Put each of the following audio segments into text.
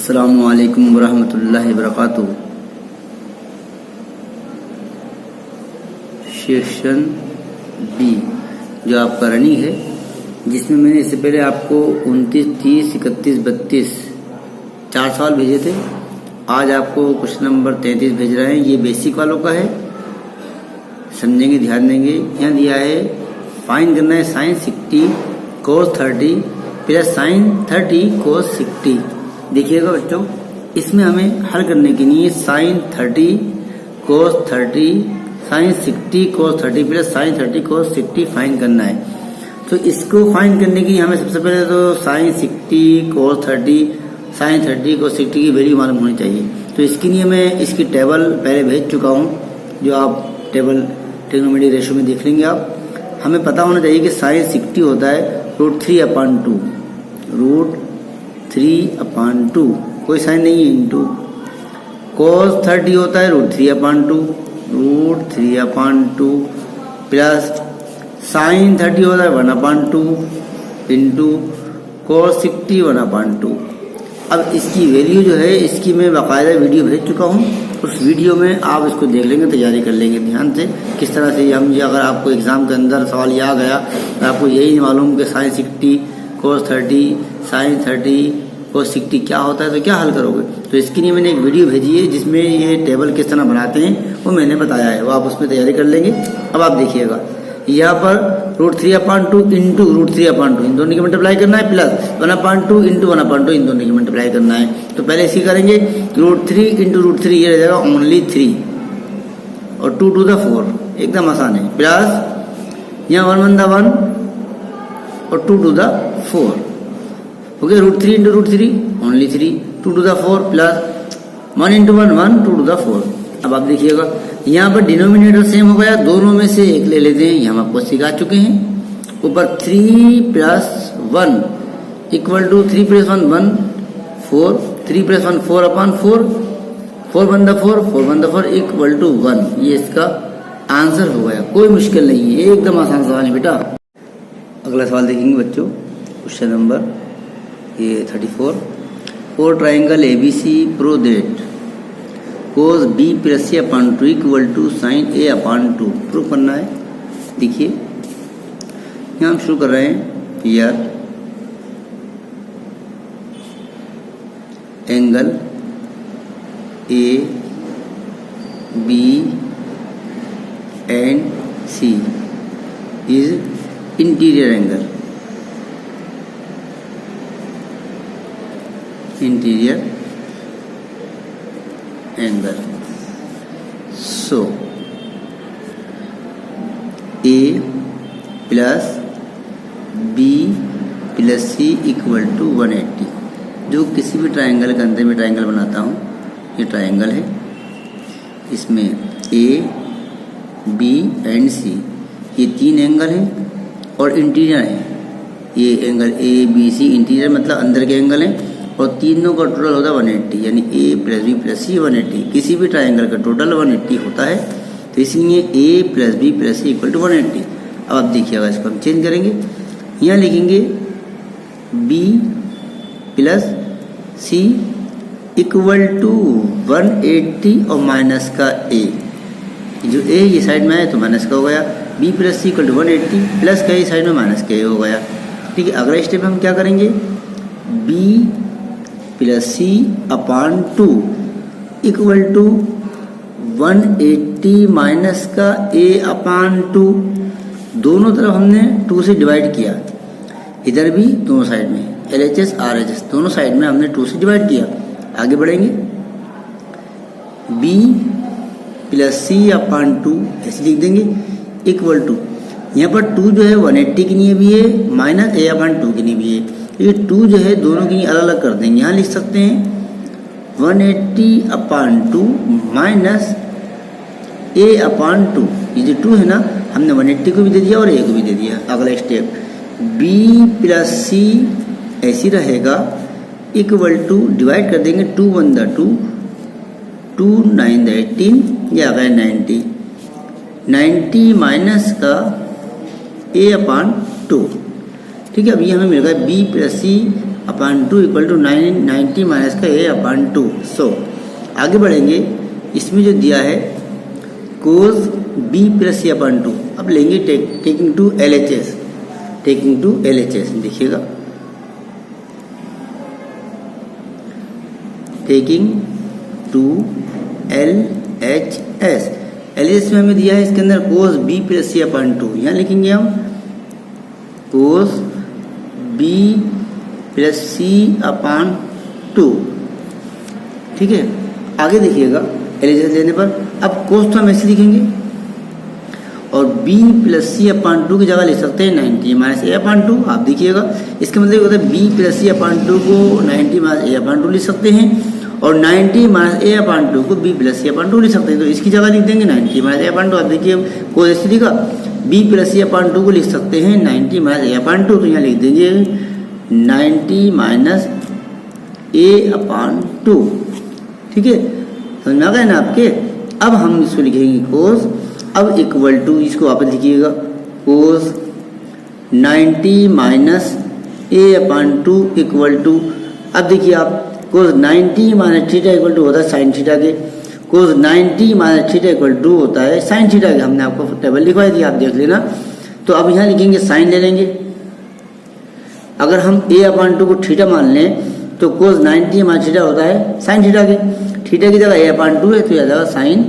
अस्सलामुअलैकुम वरहमतुल्लाहि वबरकातुहू। Section B जो आपका रनिंग है, जिसमें मैंने इससे पहले आपको 29, 30, 31, 32 4 सवाल भेजे थे। आज आपको क्वेश्चन नंबर 33 भेज रहे हैं। ये बेसिक वालों का है, समझेंगे, ध्यान देंगे। यहाँ दिया है फाइंड करना है साइन 60 कोस 30 प्लस साइन 30 कोस 60। देखिएगा बच्चों, इसमें हमें हल करने के लिए साइन 30 कोस 30 साइन 60 कोस 30 प्लस साइन 30 कोस 60 फाइंड करना है। तो इसको फाइंड करने के लिए हमें सबसे पहले तो साइन 60 कोस 30 साइन 30 कोस 60 की वैल्यू मालूम होनी चाहिए। तो इसके लिए मैं इसकी टेबल पहले भेज चुका हूँ, जो आप टेबल ट्रिग्नोमेट्री रेशियो में देख लेंगे। आप हमें पता होना चाहिए कि साइन 60 होता है √3/2, √3/2, कोई साइन नहीं है, इंटू। कोस 30 होता है √3/2, √3/2 प्लस साइन 30 होता है 1/2 इंटू कोस 60 1/2। अब इसकी वैल्यू जो है, इसकी मैं बाकायदा वीडियो भेज चुका हूँ। उस वीडियो में आप इसको देख लेंगे, तैयारी कर लेंगे ध्यान से किस तरह से हम। अगर आपको एग्जाम के अंदर सवाल ये आ गया तो आपको यही नहीं मालूम कि साइन 60 कोस 30 साइन 30 कोस 60 क्या होता है, तो क्या हल करोगे। तो इसके लिए मैंने एक वीडियो भेजी है जिसमें ये टेबल किस तरह बनाते हैं वो मैंने बताया है, वो आप उसमें तैयारी कर लेंगे। अब आप देखिएगा, यहाँ पर √3/2 इंटू √3/2 इन दोनों की मल्टीप्लाई करना है, प्लस 1/2 इंटू 1/2 इन दोनों की मल्टीप्लाई करना है। तो पहले इसी करेंगे, √3 इंटू √3 ये रह जाएगा ओनली 3 और 2 to the 4, एकदम आसान है। प्लस यहाँ 1 1 1 और 2 to the 4 हो गया। √3 into √3 only 3, 2 to the 4 plus 1 into 1 1 2 to the 4। अब आप देखिएगा, यहाँ पर डिनोमिनेटर सेम हो गया, दोनों में से एक ले लेते हैं, ये हम आपको सिखा चुके हैं। ऊपर 3 + 1 इक्वल टू 3 + 1 1 4 3 + 1 4/4 4 1 4 4 1 4 इक्वल टू 1। ये इसका आंसर हो गया, कोई मुश्किल नहीं है, एकदम आसान सवाल है बेटा। अगला सवाल देखेंगे बच्चों, क्वेश्चन नंबर ये 34। For triangle ABC prove that cos B + A/2 equal to sine A/2 prove करना है। देखिए यहाँ हम शुरू कर रहे हैं। Here angle AB and C is interior angle, interior angle. So A plus B plus C equal to 180। जो किसी भी ट्राइंगल के अंदर में ट्राइंगल बनाता हूँ, ये ट्राइंगल है, इसमें A B एंड C ये 3 एंगल हैं और इंटीरियर है। ये angle A B C interior मतलब अंदर के एंगल हैं, और तीनों का टोटल होता है 180, यानी A + B + C 180। किसी भी ट्राइंगल का टोटल 180 होता है, तो इसलिए A + B + C equal to 180। अब आप देखिएगा, इसको हम चेंज करेंगे, यहाँ लिखेंगे B + C इक्वल टू 180 और माइनस का A। जो A ये साइड में है तो माइनस का हो गया, B + C equal to 180 plus का साइड में माइनस का A हो गया। ठीक है, अगला स्टेप हम क्या करेंगे, B + C/2 equal to 180 minus का A/2। दोनों तरफ हमने 2 से डिवाइड किया, इधर भी दोनों साइड में LHS RHS दोनों साइड में हमने 2 से डिवाइड किया। आगे बढ़ेंगे, B + C/2 ऐसे लिख देंगे इक्वल टू, यहाँ पर 2 जो है 180 के लिए भी है, माइनस A/2 के लिए भी है। ये 2 जो है दोनों की अलग अलग कर देंगे। यहाँ लिख सकते हैं 180/2 माइनस A/2। ये जो 2 है ना, हमने 180 को भी दे दिया और A को भी दे दिया। अगला स्टेप B + C ऐसी रहेगा इक्वल टू, डिवाइड कर देंगे 2 1 2 2 9 18, ये आ गया 90 90 माइनस का A/2। ठीक है, अब ये हमें मिल गया B + C upon 2 equal to 90 minus का a अपॉन 2। सो आगे बढ़ेंगे, इसमें जो दिया है cos b plus a upon 2। अब लेंगे taking to LHS, taking to LHS देखिएगा, टेकिंग टू LHS। LHS में हमें दिया है इसके अंदर cos b plus c upon 2। यहाँ लिखेंगे हम cos b plus c upon 2। ठीक है, आगे देखिएगा LHS लेने पर अब कोस तो हम ऐसे लिखेंगे और b प्लस c अपॉन 2 की जगह लिख सकते हैं 90 माइनस a अपॉन 2। आप देखिएगा इसका मतलब होता है b प्लस c अपॉन 2 को 90 माइनस a अपॉन 2 लिख सकते हैं और 90 माइनस a अपॉन 2 को b प्लस c अपॉन 2 लिख सकते हैं। तो इसकी जगह लिख देंगे 90 माइनस a अपॉन 2। आप देखिए कोस ऐसे लिखा, b प्लस c अपॉन 2 को लिख सकते हैं 90 माइनस a अपॉन 2। तो यहाँ लिख देंगे 90 माइनस a अपॉन 2। ठीक है, समझ में आ गया ना आपके। अब हम इसको लिखेंगे कोस, अब इक्वल टू, इसको वापस लिखिएगा cos 90 minus a upon 2 equal to, अब देखिए आप cos 90 minus theta equal to होता है साइन थीटा के, cos 90 minus theta equal to होता है साइन थीटा के। हमने आपको टेबल लिखवाई थी, आप देख लेना। तो अब यहाँ लिखेंगे साइन ले लेंगे, अगर हम a अपॉन 2 को थीटा मान लें तो कोस 90 माइनस थीटा होता है साइन थीटा के, थीटा की जगह a अपॉन 2 है तो यह जाएगा साइन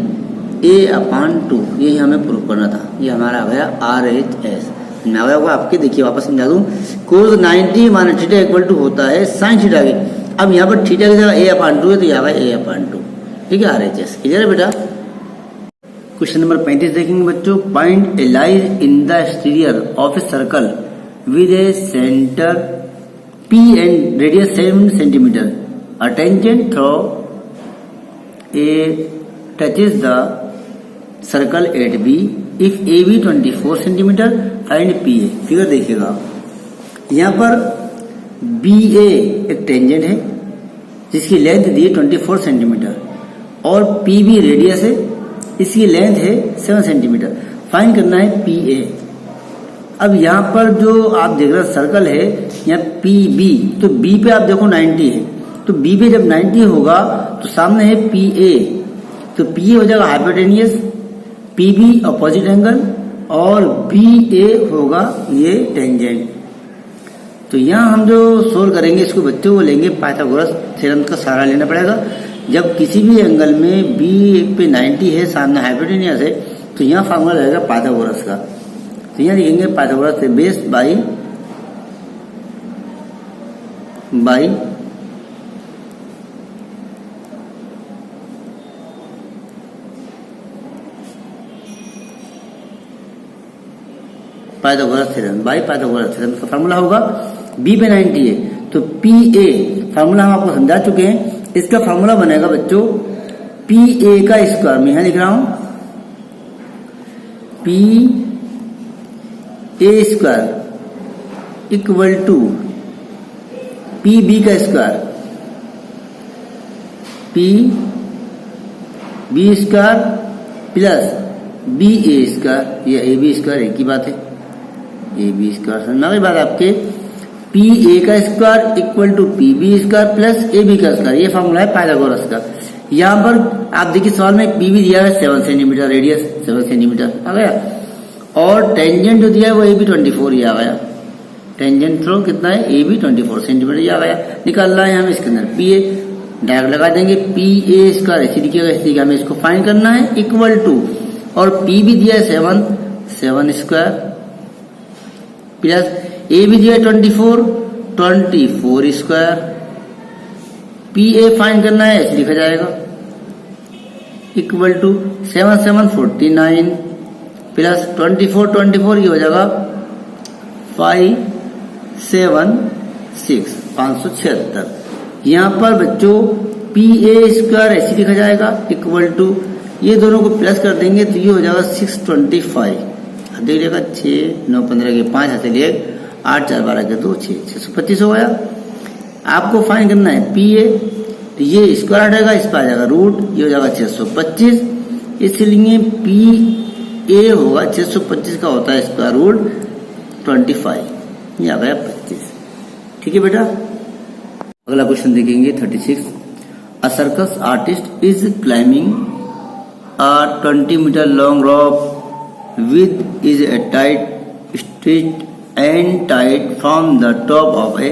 a अपॉन 2। यही हमें प्रूव करना था, ये हमारा आ गया RHS। मैं आया होगा आपके, देखिए वापस समझा दूं, कोस 90 माइनस थीटा इक्वल टू होता है साइन थीटा के। अब यहाँ पर थीटा की जगह a अपॉन 2 है तो यह आएगा a अपॉन 2। ठीक है, RHS क्लियर है बेटा। क्वेश्चन नंबर 35 देखेंगे बच्चों, point A lies in the exterior of a circle with A centre P and radius 7 centimeter. A tangent through A touches the circle at B. If AB 24 centimeter, find PA. Figure देखिएगा, यहाँ पर BA एक tangent है जिसकी length दी है 24 centimetre और PB radius है, इसकी लेंथ है 7 सेंटीमीटर। फाइंड करना है PA। अब यहाँ पर जो आप देख रहे हैं सर्कल है यहाँ PB, तो B पे आप देखो 90 है, तो B पे जब 90 होगा तो सामने है PA, तो PA हो जाएगा हाइपोटेनियस, PB अपोजिट एंगल और BA होगा ये टेंजेंट। तो यहाँ हम जो सोल्व करेंगे इसको बच्चों को लेंगे पाइथागोरस थ्योरम का सहारा लेना पड़ेगा। जब किसी भी एंगल में B पे 90 है, सामने हाइपोटेनियस है, तो यहाँ फार्मूला रहेगा पाइथागोरस का। तो यहाँ लिखेंगे पाइथागोरस से base by Pythagoras theorem, by Pythagoras theorem का फार्मूला होगा। बी पे 90 है तो पी ए, फार्मूला हम आपको समझा चुके हैं। इसका फार्मूला बनेगा बच्चों पी ए का स्क्वायर, मैं यहां लिख रहा हूं p a square equal to P b का स्क्वायर, p B square plus b a square, या ए बी स्क्वायर एक ही बात है, ए बी स्क्वायर। समझना बात आपके, पी ए का square equal to P B square plus A B का स्क्वायर, ये फॉर्मूला है पाइथागोरस का। यहाँ पर आप देखिए सवाल में पी बी दिया है 7 सेंटीमीटर, रेडियस 7 सेंटीमीटर आ गया, और टेंजेंट जो दिया है वो ए बी 24 ये आ गया। टेंजेंट थ्रो कितना है, ए बी 24 सेंटीमीटर ये आ गया। निकालना है हमें इसके अंदर पी ए, डायरेक्ट लगा देंगे पी ए स्क्वायर, इसी लिखिएगा, इसलिए हमें इसको फाइंड करना है इक्वल टू, और पी भी दिया है 7 स्क्वायर प्लस ए भी दिया है 24 स्क्वायर, पी ए फाइंड करना है ऐसे लिखा जाएगा इक्वल टू 7 7 49 प्लस 24 ये हो जाएगा 576। यहाँ पर बच्चों पी ए स्क्वायर ऐसे लिखा जाएगा इक्वल टू, ये दोनों को प्लस कर देंगे तो ये हो जाएगा 625। देखिएगा 6 9 15 के 5 हाथ लिए 8 4 12 के 2 625 हो गया। आपको फाइन करना है पी ए, तो ये स्क्वायर हटेगा, इस पर आ जाएगा रूट, ये हो जाएगा 625। इसलिए पी ए होगा 625 का होता है स्क्वायर रूट 25, ये आ गया 25। ठीक है बेटा। अगला क्वेश्चन देखेंगे 36। A circus artist is climbing a 20 metre long rope with is a tight straight and tight from the top of a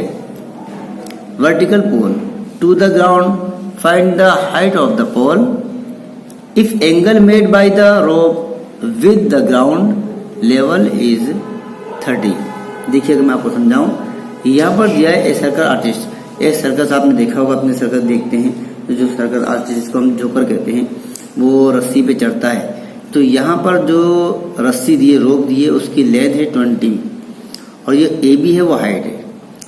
vertical pole to the ground. Find the height of the pole. If angle made by the rope with the ground level is 30. देखिएगा मैं आपको समझाऊं। यहाँ पर दिया है ए circus artist. एक circus आपने देखा होगा, अपने सर्कस देखते हैं तो जो सर्कस आर्टिस्ट जिसको हम जोकर कहते हैं वो रस्सी पे चढ़ता है। तो यहाँ पर जो रस्सी दी है, रोप दी है, उसकी लेंथ है 20 और ये ए बी है वो हाइट है।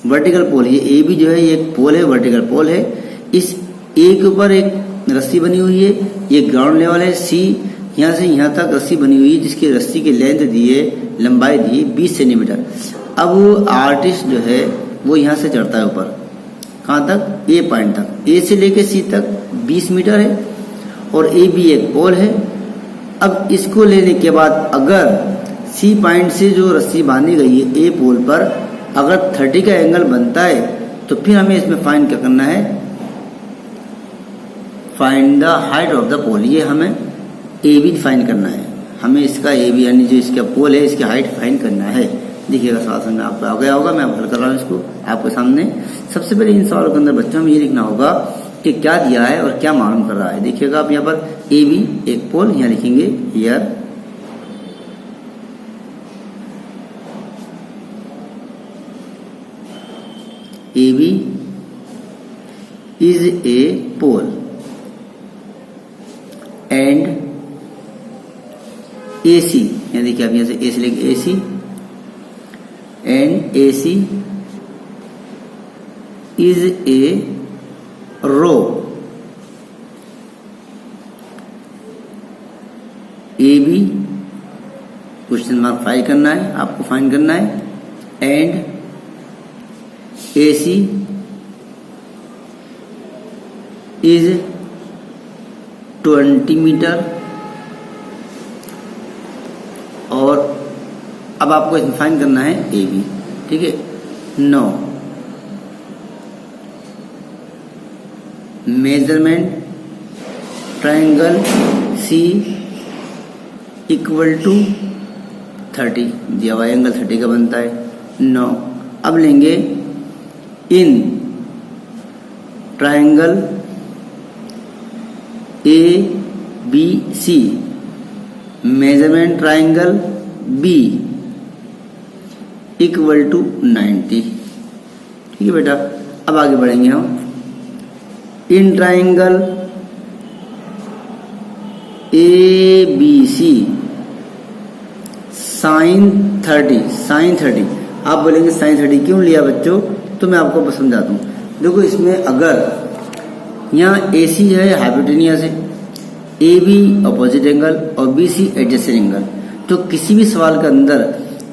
वर्टिकल पोल, ये ए बी जो है ये एक पोल है, वर्टिकल पोल है। इस ए के ऊपर एक रस्सी बनी हुई है, ये ग्राउंड लेवल है। सी यहाँ से यहाँ तक रस्सी बनी हुई है जिसकी रस्सी की लेंथ दी है, लंबाई दी है 20 सेंटीमीटर। अब वो आर्टिस्ट जो है वो यहाँ से चढ़ता है ऊपर, कहाँ तक? ए पॉइंट तक। ए से लेके सी तक 20 मीटर है और ए बी एक पोल है। अब इसको लेने के बाद अगर सी पॉइंट से जो रस्सी बांधी गई है ए पोल पर अगर 30 का एंगल बनता है तो फिर हमें इसमें फाइंड क्या करना है? Find the height of the pole. ये हमें ए बी फाइंड करना है, हमें इसका ए बी यानी जो इसका पोल है इसकी हाइट फाइंड करना है। देखिएगा सवाल समझ में आपको आ गया होगा। मैं हल कर रहा हूँ इसको आपके सामने। सबसे पहले इन सवालों के अंदर बच्चों में ये लिखना होगा कि क्या दिया है और क्या मालूम कर रहा है। देखिएगा आप यहाँ पर ए बी एक पोल, यहाँ लिखेंगे here AB is a pole and AC, यहाँ देखिए आप यहाँ से AC लेंगे AC and AC is a rope। AB question mark find करना है, आपको फाइंड करना है। And AC is 20 metre. और अब आपको इसमें फाइंड करना है AB, ठीक है। 9 measurement triangle C equal to 30 दिया हुआ एंगल 30 का बनता है 9। अब लेंगे in triangle A B C measurement triangle B equal to 90। ठीक है बेटा, अब आगे बढ़ेंगे हम। In triangle A B C sine 30। आप बोलेंगे साइन 30 क्यों लिया बच्चों? तो मैं आपको समझाता हूँ। देखो इसमें अगर यहाँ ए सी है हाइपोटेनियस है, ए बी अपोजिट एंगल और बी सी एडजेसेंट एंगल, तो किसी भी सवाल के अंदर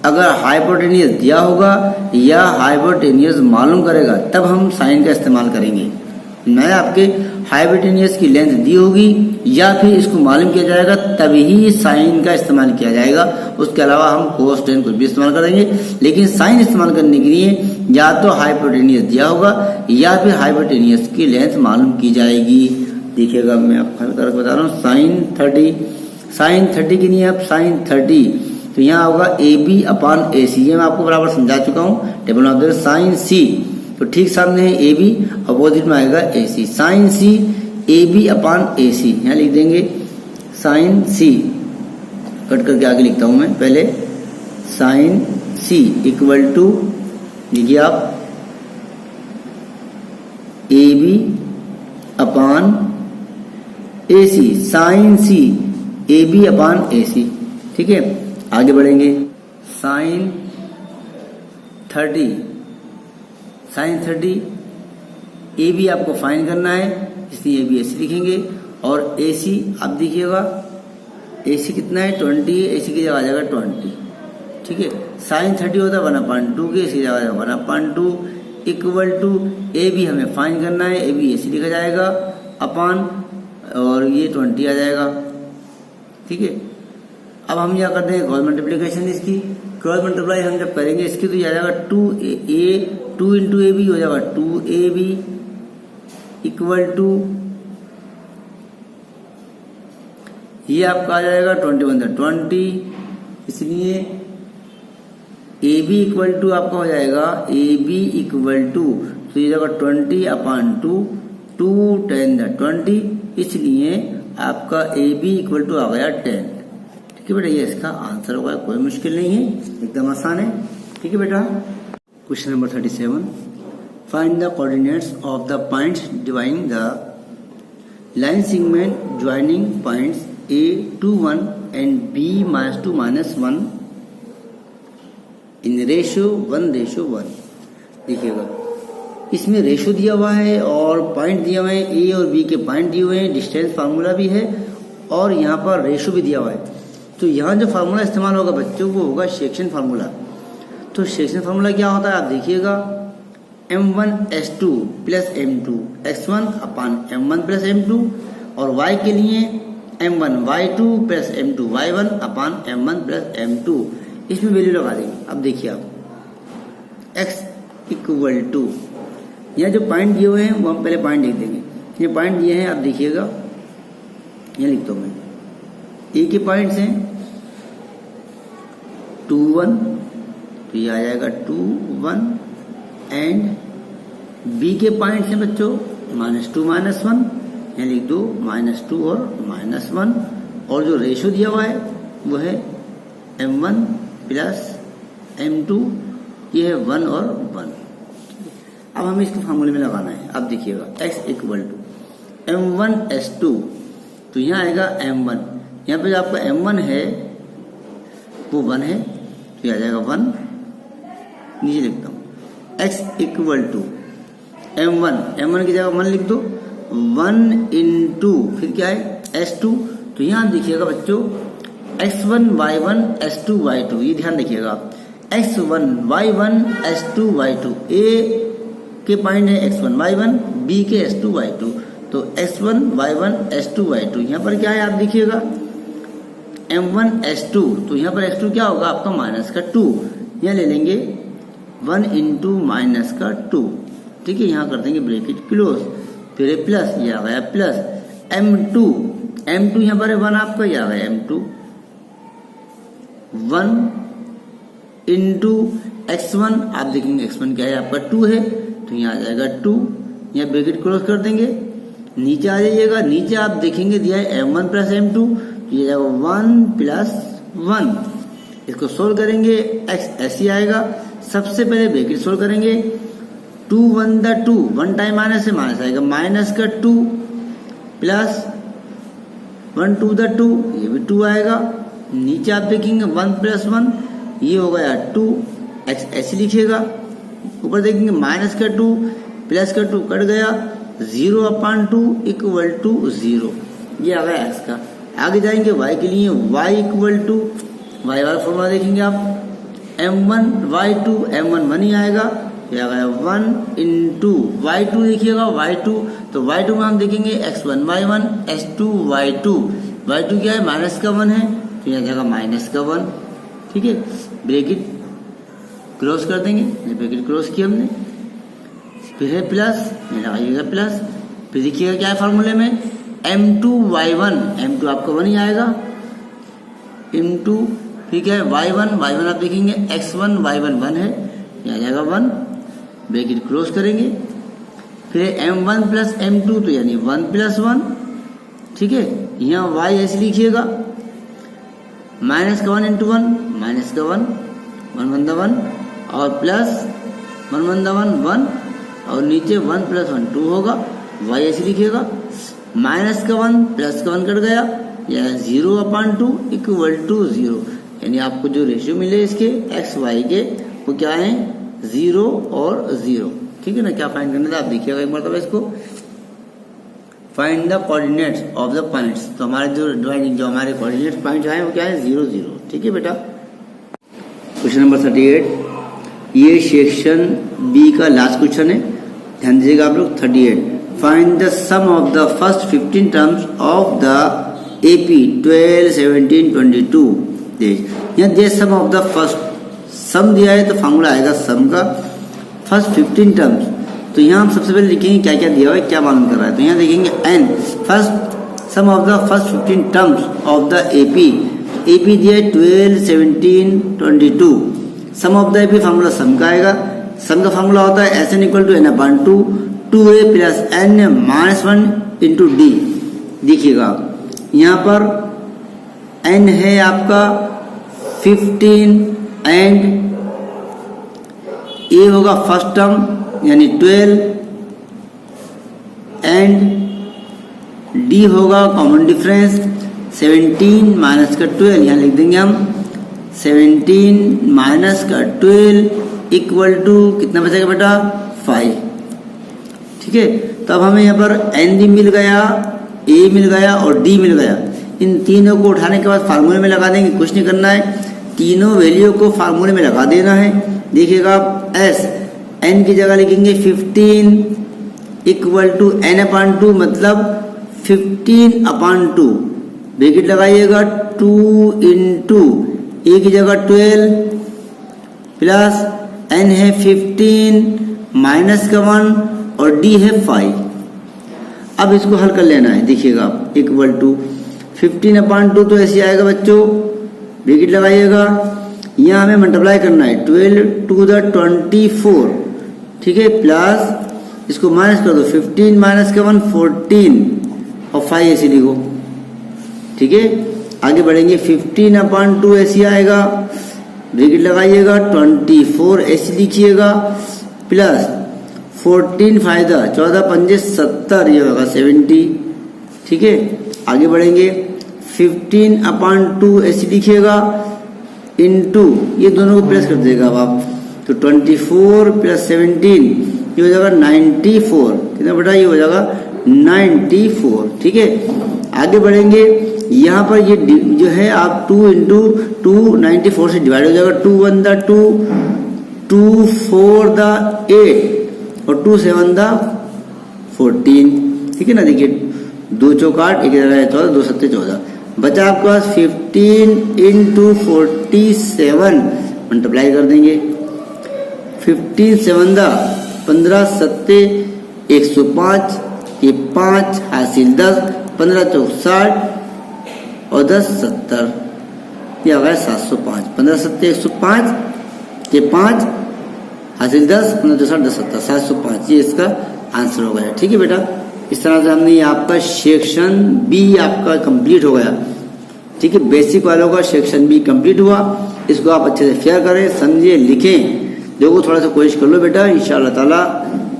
अगर हाइपोटेनियस दिया होगा या हाइपोटेनियस मालूम करेगा तब हम साइन का इस्तेमाल करेंगे। मैं आपके हाइपोटेनियस की लेंथ दी होगी या फिर इसको मालूम किया जाएगा तभी साइन का इस्तेमाल किया जाएगा। उसके अलावा हम कोस टेन कुछ भी इस्तेमाल करेंगे, लेकिन साइन इस्तेमाल करने के लिए या तो हाइपोटेनियस दिया होगा या फिर हाइपोटेनियस की लेंथ मालूम की जाएगी। देखिएगा मैं आपको हल करके बता रहा हूँ। साइन 30 की नहीं है, अब साइन 30 तो यहाँ होगा ए बी अपान ए सी। ये मैं आपको बराबर समझा चुका हूँ। टेबल ऑफ द साइन सी तो ठीक सामने है ए बी, अपोजिट में आएगा ए c. Sine c a b upon a सी, यहाँ लिख देंगे साइन सी। कट करके आगे लिखता हूं मैं। पहले साइन सी इक्वल टू लिखिए आप a b upon a c. Sine c a b upon a c. ठीक है, आगे बढ़ेंगे। साइन 30 ए बी आपको फाइंड करना है, इसलिए ए बी ऐसे लिखेंगे। और ए सी आप देखिएगा ए सी कितना है 20, ए सी की जगह आ जाएगा 20। ठीक है, साइन 30 होता है 1/2 के, इसकी जगह आ जाएगा 1/2 इक्वल टू ए बी हमें फाइंड करना है। ए बी ऐसे लिखा जाएगा अपान और ये 20 आ जाएगा। ठीक है, अब हम क्या करते हैं क्रॉस मल्टीप्लीकेशन। इसकी क्रॉस मल्टीप्लाई हम जब करेंगे इसकी तो ये आ जाएगा 2 इंटू ए बी हो जाएगा 2ab इक्वल टू, ये आपका आ जाएगा 21/20, इसलिए ए बी इक्वल टू आपका हो जाएगा ए बी इक्वल टू, तो ये जाएगा 20/2, 2 10/20, इसलिए आपका ए बी इक्वल टू आ गया 10। ठीक है बेटा, ये इसका आंसर होगा, कोई मुश्किल नहीं है, एकदम आसान है। ठीक है बेटा, question number 37, find the coordinates of the points dividing the line segment joining points A21 and B-2 -1 in ratio 1:1। देखिएगा, इसमें रेशियो दिया हुआ है और पॉइंट दिया हुआ है, ए और बी के पॉइंट दिए हुए हैं, डिस्टेंस फार्मूला भी है और यहाँ पर रेशियो भी दिया हुआ है। तो यहाँ जो फार्मूला इस्तेमाल होगा बच्चों, वो होगा सेक्शन फार्मूला। तो सेक्शन फार्मूला क्या होता है आप देखिएगा, m1s2 + m2 x1/m1 + m2, और y के लिए m1y2 + m2 y1/m1 + m2। इसमें वैल्यू लगा देंगे। अब देखिए आप x इक्वल टू, यहाँ जो पॉइंट दिए हुए हैं वो हम पहले पॉइंट लिख देंगे। ये पॉइंट दिए हैं, आप देखिएगा, ये लिखता हूँ मैं, ए के पॉइंट्स हैं 2 1, तो ये आ जाएगा 2 1, एंड बी के पॉइंट्स हैं बच्चों -2 -1, यहाँ लिख दो -2 और -1, और जो रेशियो दिया हुआ है वो है m1 + m2, ये है 1 और 1। अब हमें इसको फार्मूले में लगाना है। अब देखिएगा x इक्वल टू m1s2, तो यहाँ आएगा m1, यहाँ पे जो आपका m1 है वो 1 है, तो ये आ जाएगा 1, नीचे लिखता हूँ x इक्वल टू m1 की जगह 1 लिख दो, 1 इंटू फिर क्या है s2, तो यहाँ देखिएगा बच्चों x1 y1 s2 y2, ये ध्यान देखिएगा, x1 y1 s2 y2, a के पॉइंट है x1 y1, b के s2 y2, तो x1 y1 s2 y2, यहाँ पर क्या है आप देखिएगा m1 s2, तो यहाँ पर s2 क्या होगा आपका -2, यहाँ ले लेंगे 1 इंटू -2। ठीक है, यहाँ कर देंगे ब्रैकेट क्लोज, फिर प्लस, ये आ गया प्लस m2 यहाँ पर है 1 आपका, ये आ गया m2, 1 इंटू x1, आप देखेंगे x1 क्या है आपका 2 है, तो यहाँ आ जाएगा 2, यहाँ ब्रैकेट क्लोज कर देंगे, नीचे आ जाइएगा, नीचे आप देखेंगे दिया है m1 + m2, ये जाएगा 1 + 1। इसको सोल्व करेंगे, x ऐसे आएगा, सबसे पहले ब्रैकेट सोल्व करेंगे, 2 1 द 2, 1 टाइम माइनस से माइनस आएगा, -2 प्लस 1 2 द 2, ये भी 2 आएगा, नीचे आप देखेंगे 1 + 1, ये हो गया 2, x ऐसे लिखिएगा, ऊपर देखेंगे -2 प्लस 2 कट गया, 0/2 = 0, ये आ गया x का। आगे जाएंगे y के लिए, y इक्वल टू, y वाला फॉर्मूला देखेंगे आप, m1 y2, m1 1 ही आएगा, ये आ गया 1 इंटू y2 देखिएगा, y2, तो y2 में हम देखेंगे x1 y1 s2 y2, y2 क्या है -1 है, तो यहाँ जाएगा -1। ठीक है, ब्रैकेट क्रॉस कर देंगे, ब्रैकेट क्रॉस किया हमने, फिर है प्लस, ये लगाइएगा प्लस, फिर देखिएगा क्या है फार्मूले में m2 y1, m2 आपका 1 ही आएगा, m2 ठीक है y1 आप देखेंगे x1 y1 1 है, यहाँ जाएगा 1, ब्रैकेट क्लोज करेंगे, फिर m1 + m2, तो यानी 1 + 1। ठीक है, यहाँ y ऐसे लिखिएगा, -1 इंटू 1, -1 1 1 1, और प्लस 1 1 1 1, और नीचे 1 + 1 2 होगा, y ऐसे लिखिएगा, -1 प्लस 1 कट गया, यह 0/2 = 0, यानी आपको जो रेशियो मिले इसके x y के वो क्या है 0 और 0। ठीक है ना, क्या फाइंड करना था आप देखिएगा एक बार इसको, find the coordinates of the points, तो हमारे जो हमारे कोऑर्डिनेट्स पॉइंट्स आए वो क्या है 0 0। ठीक है बेटा, क्वेश्चन नंबर 38, ये सेक्शन बी का लास्ट क्वेश्चन है, ध्यान दीजिएगा आप लोग। 38, find the sum of the first 15 terms of the AP 12 17 22। यहाँ दे sum of the first, sum दिया है तो फार्मूला आएगा सम का, फर्स्ट 15 टर्म्स, तो यहाँ हम सबसे पहले लिखेंगे क्या क्या दिया हुआ है, क्या मालूम कर रहा है। तो यहाँ देखेंगे n first sum of the first 15 terms of the AP दिया है 12, 17, 22। Sum of the AP formula sum का आएगा। सम का फार्मूला होता है S N equal to n/2 2a plus n minus 1 into D. देखिएगा यहाँ पर n है आपका 15 एंड a होगा फर्स्ट टर्म यानी 12 एंड d होगा कॉमन डिफरेंस 17 माइनस का 12, यहाँ लिख देंगे हम 17 माइनस का 12 इक्वल टू कितना बचेगा बेटा 5। ठीक है, तब हमें यहाँ पर n भी मिल गया, a मिल गया और d मिल गया। इन तीनों को उठाने के बाद फार्मूले में लगा देंगे, कुछ नहीं करना है, तीनों वैल्यू को फार्मूले में लगा देना है। देखिएगा s n की जगह लिखेंगे 15 इक्वल टू n/2 मतलब 15/2 ब्रैकेट लगाइएगा 2 इंटू a की जगह 12 प्लस n है 15 माइनस का 1 और d है 5। अब इसको हल कर लेना है। देखिएगा इक्वल टू 15/2 तो ऐसे आएगा बच्चों, ब्रैकेट लगाइएगा, यहाँ हमें मल्टीप्लाई करना है 12 टू द 24। ठीक है, प्लस इसको माइनस कर दो 15 माइनस का 1 14 और 5 ऐसे लिखो। ठीक है, आगे बढ़ेंगे 15/2 ऐसे आएगा, ब्रैकेट लगाइएगा 24 ऐसे लिखिएगा प्लस 14 फायदा 14 पंजे 70 ये होगा 70। ठीक है, आगे बढ़ेंगे 15/2 ऐसे लिखिएगा इनटू ये दोनों को प्लस कर देगा अब आप, तो 24 प्लस 17 ये हो जाएगा 94। कितना बेटा ये हो जाएगा 94। ठीक है, आगे बढ़ेंगे, यहाँ पर ये जो है आप 2 इंटू 2 94 से डिवाइड हो जाएगा, 2 1 द 2 2 4 द 8 और 2 7 द 14। ठीक है ना, देखिए 2 चौक 8 एक जगह 14 2 7 14 बचा आपके पास 15 इंटू 47 मल्टीप्लाई कर देंगे 15 7 द 15 7 105 ये 5 हासिल 10 15 चौक 60 और 10 70 ये आ गया 705। 15 7 105 ये 5 हासिल 10 15 चौक 60 10 70 705 ये इसका आंसर हो गया। ठीक है बेटा, इस तरह से हमने आपका सेक्शन बी आपका कंप्लीट हो गया। ठीक है, बेसिक वालों का सेक्शन बी कंप्लीट हुआ। इसको आप अच्छे से फेयर करें, समझिए, लिखें, देखो थोड़ा सा कोशिश कर लो बेटा। इंशाअल्लाह ताला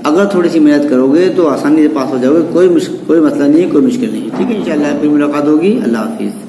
अगर थोड़ी सी मेहनत करोगे तो आसानी से पास हो जाओगे, कोई मसला नहीं है, कोई मुश्किल नहीं है। ठीक है, इंशाअल्लाह फिर मुलाकात होगी। अल्लाह हाफिज़।